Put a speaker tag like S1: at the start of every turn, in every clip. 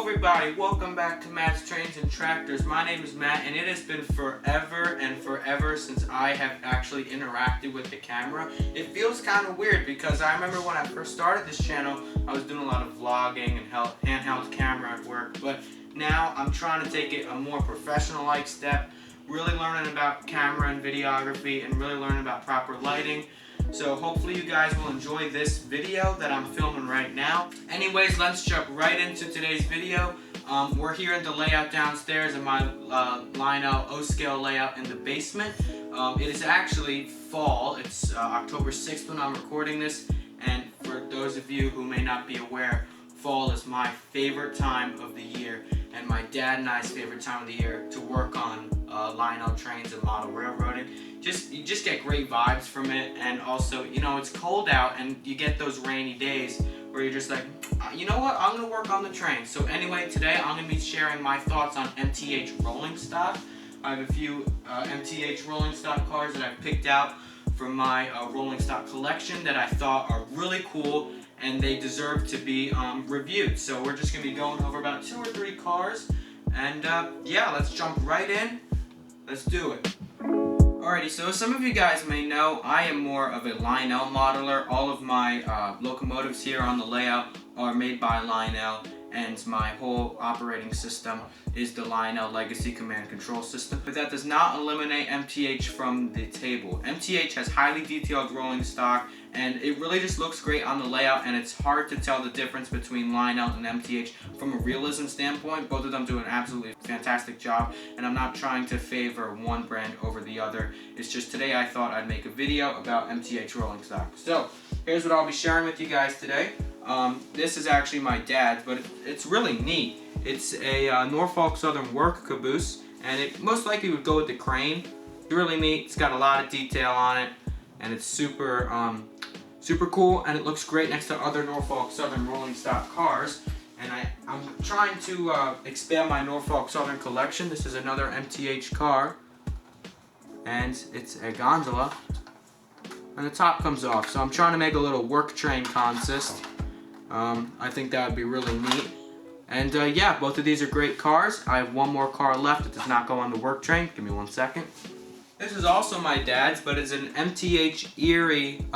S1: everybody, welcome back to Matt's Trains and Tractors. My name is Matt, and it has been forever and forever since I have actually interacted with the camera. It feels kind of weird because I remember when I first started this channel, I was doing a lot of vlogging and handheld camera at work, but now I'm trying to take it a more professional-like step, really learning about camera and videography and really learning about proper lighting. So hopefully you guys will enjoy this video that I'm filming right now. Anyways, let's jump right into today's video. We're here in the layout downstairs in my Lionel O-scale layout in the basement. It is actually fall. It's October 6th when I'm recording this. And for those of you who may not be aware, fall is my favorite time of the year and my dad and I's favorite time of the year to work on Lionel trains and model railroading. You just get great vibes from it, and also, you know, it's cold out and you get those rainy days where you're just like, you know what, I'm gonna work on the train. So anyway, today I'm gonna be sharing my thoughts on MTH Rolling Stock. I have a few MTH Rolling Stock cars that I've picked out from my Rolling Stock collection that I thought are really cool and they deserve to be reviewed. So we're just gonna be going over about 2 or 3 cars, and yeah, let's jump right in. Let's do it. Alrighty, so as some of you guys may know, I am more of a Lionel modeler. All of my locomotives here on the layout are made by Lionel, and my whole operating system is the Lionel Legacy Command Control System. But that does not eliminate MTH from the table. MTH has highly detailed rolling stock, and it really just looks great on the layout, and it's hard to tell the difference between Lionel and MTH from a realism standpoint. Both of them do an absolutely fantastic job, and I'm not trying to favor one brand over the other. It's just today I thought I'd make a video about MTH Rolling Stock. So here's what I'll be sharing with you guys today. This is actually my dad's, but it's really neat. It's a Norfolk Southern work caboose, and it most likely would go with the crane. It's really neat. It's got a lot of detail on it, and it's super cool, and it looks great next to other Norfolk Southern rolling stock cars. And I'm trying to expand my Norfolk Southern collection. This is another MTH car, and it's a gondola, and the top comes off. So I'm trying to make a little work train consist. I think that would be really neat. And yeah, both of these are great cars. I have one more car left that does not go on the work train. Give me 1 second. This is also my dad's, but it's an MTH Erie,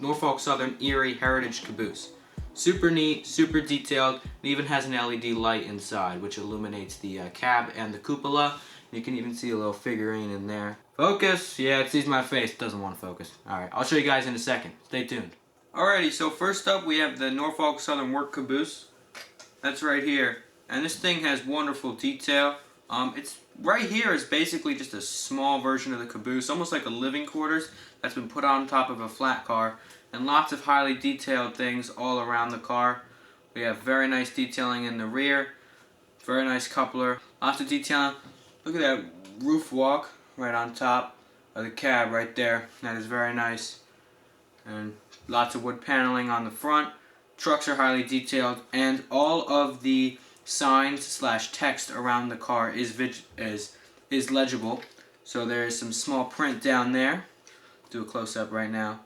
S1: Norfolk Southern Erie Heritage Caboose. Super neat, super detailed. It even has an LED light inside, which illuminates the cab and the cupola. You can even see a little figurine in there. Focus! Yeah, it sees my face. It doesn't want to focus. Alright, I'll show you guys in a second. Stay tuned. Alrighty, so first up we have the Norfolk Southern Work Caboose. That's right here. And this thing has wonderful detail. It's right here is basically just a small version of the caboose, almost like a living quarters that's been put on top of a flat car. And lots of highly detailed things all around the car. We have very nice detailing in the rear. Very nice coupler. Lots of detailing. Look at that roof walk right on top of the cab right there. That is very nice. And lots of wood paneling on the front. Trucks are highly detailed, and all of the signs slash text around the car is legible. So there is some small print down there. Do a close-up right now,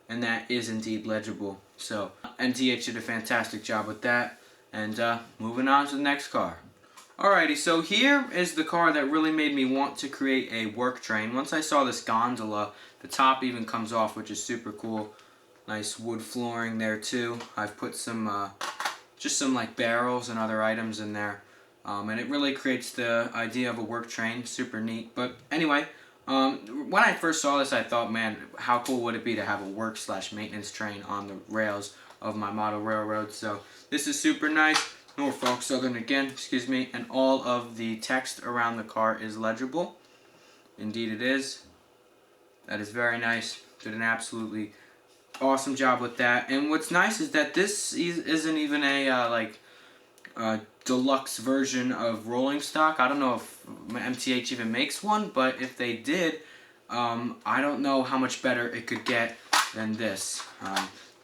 S1: and that is indeed legible. So MTH did a fantastic job with that. And moving on to the next car. Alrighty, so here is the car that really made me want to create a work train. Once I saw this gondola, the top even comes off, which is super cool. Nice wood flooring there too. I've put some, just some like barrels and other items in there. And it really creates the idea of a work train. Super neat. But anyway, when I first saw this, I thought, man, how cool would it be to have a work slash maintenance train on the rails of my model railroad. So this is super nice. Norfolk Southern again, excuse me. And all of the text around the car is legible. Indeed it is. That is very nice. Did an absolutely awesome job with that. And what's nice is that this isn't even a deluxe version of rolling stock. I don't know if MTH even makes one, but if they did, I don't know how much better it could get than this.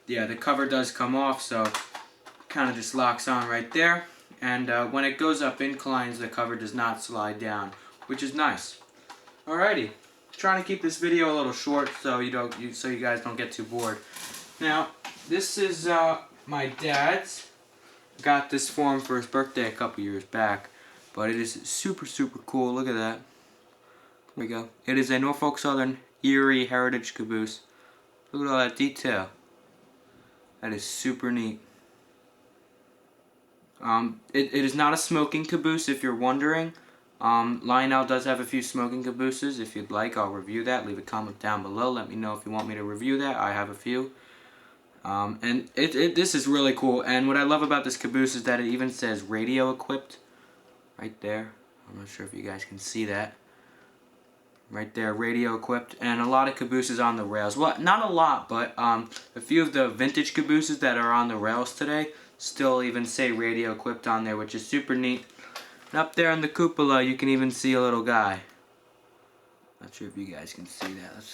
S1: Yeah, the cover does come off, so kind of just locks on right there. And when it goes up inclines, the cover does not slide down, which is nice. Alrighty. Trying to keep this video a little short so you guys don't get too bored. Now, this is my dad's, got this for him for his birthday a couple years back, but it is super cool. Look at that. There we go. It is a Norfolk Southern Erie heritage caboose. Look at all that detail. That is super neat. It is not a smoking caboose, if you're wondering. Lionel does have a few smoking cabooses. If you'd like, I'll review that. Leave a comment down below. Let me know if you want me to review that. I have a few. And this is really cool. And what I love about this caboose is that it even says radio equipped right there. I'm not sure if you guys can see that. Right there, radio equipped. And a lot of cabooses on the rails. Well, not a lot, but a few of the vintage cabooses that are on the rails today still even say radio equipped on there, which is super neat. And up there on the cupola, you can even see a little guy. Not sure if you guys can see that.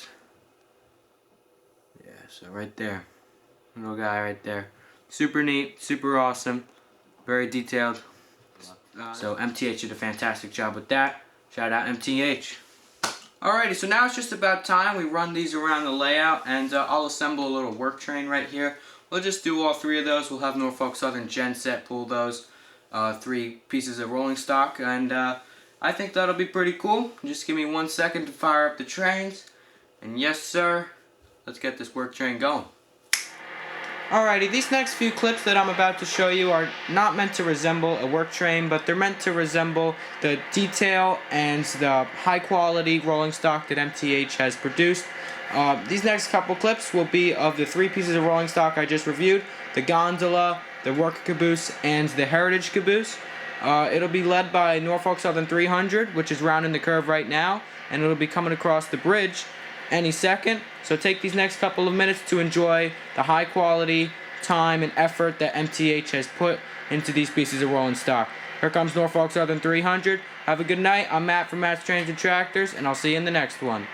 S1: Yeah, so right there. Little guy right there. Super neat, super awesome, very detailed. So MTH did a fantastic job with that. Shout out MTH. Alrighty, so now it's just about time we run these around the layout, and I'll assemble a little work train right here. We'll just do all three of those. We'll have Norfolk Southern Genset pull those 3 pieces of rolling stock, and I think that'll be pretty cool. Just give me 1 second to fire up the trains, and yes sir, let's get this work train going. Alrighty, these next few clips that I'm about to show you are not meant to resemble a work train, but they're meant to resemble the detail and the high quality rolling stock that MTH has produced. These next couple clips will be of the 3 pieces of rolling stock I just reviewed: the gondola, the work caboose, and the heritage caboose. It'll be led by Norfolk Southern 300, which is rounding the curve right now, and it'll be coming across the bridge any second. So take these next couple of minutes to enjoy the high quality, time, and effort that MTH has put into these pieces of rolling stock. Here comes Norfolk Southern 300. Have a good night. I'm Matt from Matt's Trains and Tractors, and I'll see you in the next one.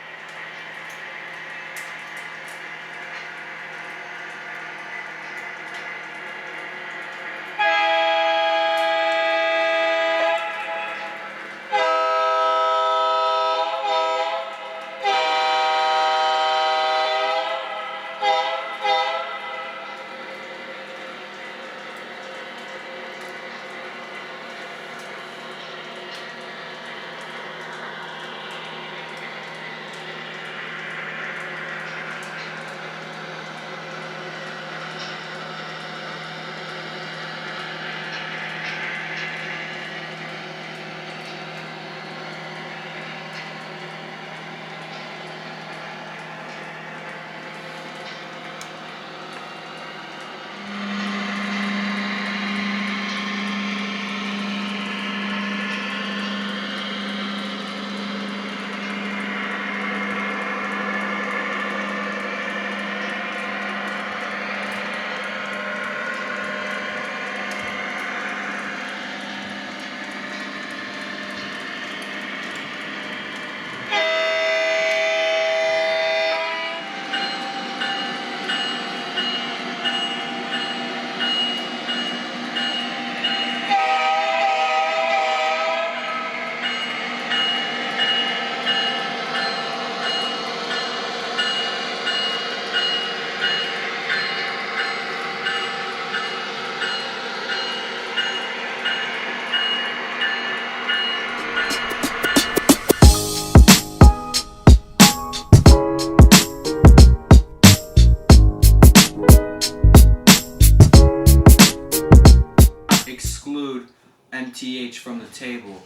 S1: MTH from the table.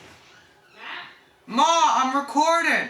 S1: Ma, I'm recording!